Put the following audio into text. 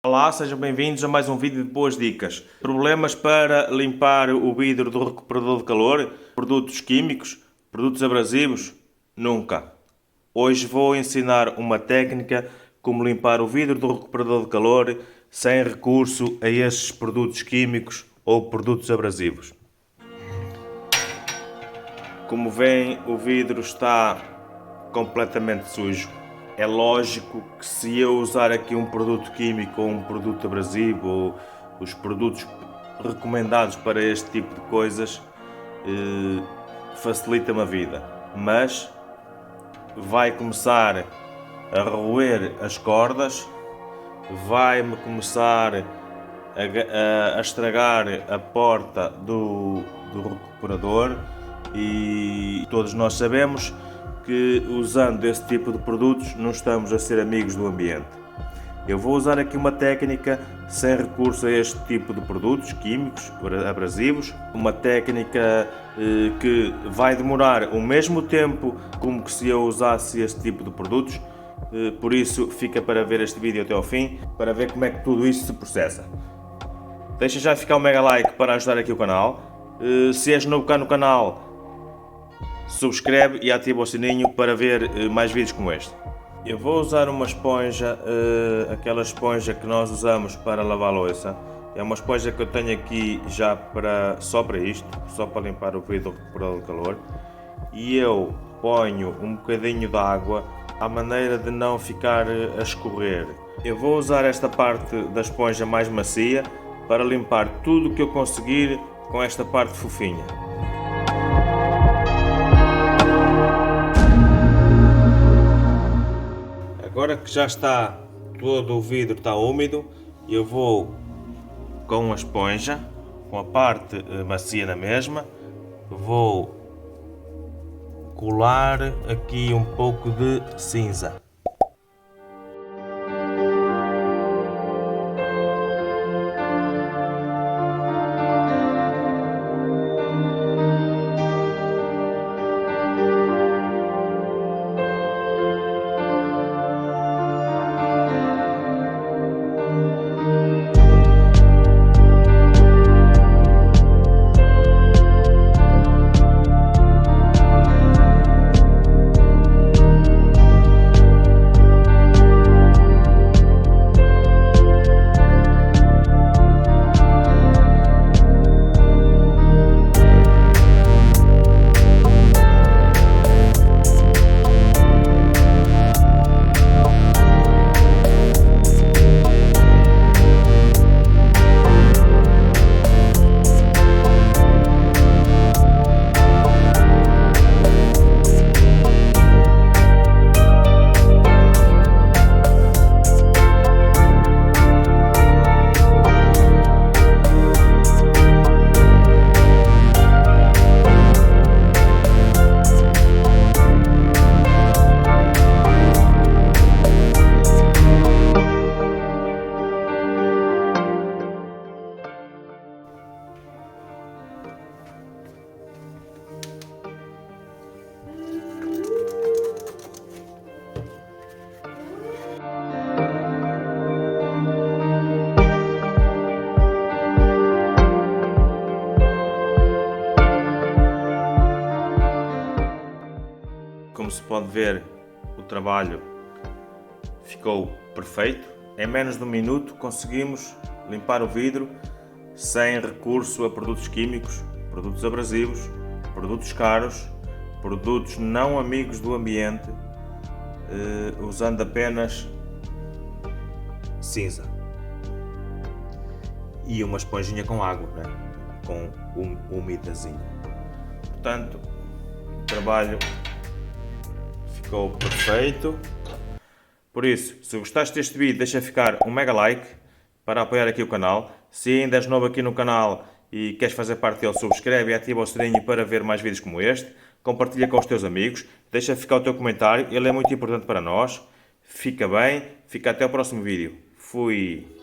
Olá, sejam bem-vindos a mais um vídeo de boas dicas. Problemas para limpar o vidro do recuperador de calor, produtos químicos, produtos abrasivos? Nunca. Hoje vou ensinar uma técnica como limpar o vidro do recuperador de calor sem recurso a esses produtos químicos ou produtos abrasivos. Como veem, o vidro está completamente sujo. É lógico que se eu usar aqui um produto químico ou um produto abrasivo ou os produtos recomendados para este tipo de coisas, facilita-me a vida. Mas vai começar a roer as cordas, vai-me começar a estragar a porta do recuperador e todos nós sabemos que usando esse tipo de produtos não estamos a ser amigos do ambiente. Eu vou usar aqui uma técnica sem recurso a este tipo de produtos químicos, abrasivos, uma técnica que vai demorar o mesmo tempo como que se eu usasse este tipo de produtos, por isso fica para ver este vídeo até ao fim, para ver como é que tudo isso se processa. Deixa já ficar um mega like para ajudar aqui o canal. Se és novo cá no canal, subscreve e ativa o sininho para ver mais vídeos como este. Eu vou usar uma esponja, aquela esponja que nós usamos para lavar a louça. É uma esponja que eu tenho aqui já só para isto, só para limpar o vidro do recuperador de calor. E eu ponho um bocadinho de água à maneira de não ficar a escorrer. Eu vou usar esta parte da esponja mais macia para limpar tudo o que eu conseguir com esta parte fofinha. Agora que já está todo o vidro está úmido, eu vou com a esponja, com a parte macia na mesma, vou colar aqui um pouco de cinza. Como se pode ver, o trabalho ficou perfeito. Em menos de um minuto conseguimos limpar o vidro sem recurso a produtos químicos, produtos abrasivos, produtos caros, produtos não amigos do ambiente, usando apenas cinza e uma esponjinha com água, né? Com umidazinho. Portanto, o trabalho ficou perfeito. Por isso, se gostaste deste vídeo, deixa ficar um mega like para apoiar aqui o canal. Se ainda és novo aqui no canal e queres fazer parte dele, subscreve e ativa o sininho para ver mais vídeos como este. Compartilha com os teus amigos, deixa ficar o teu comentário, ele é muito importante para nós. Fica bem, fica até o próximo vídeo. Fui!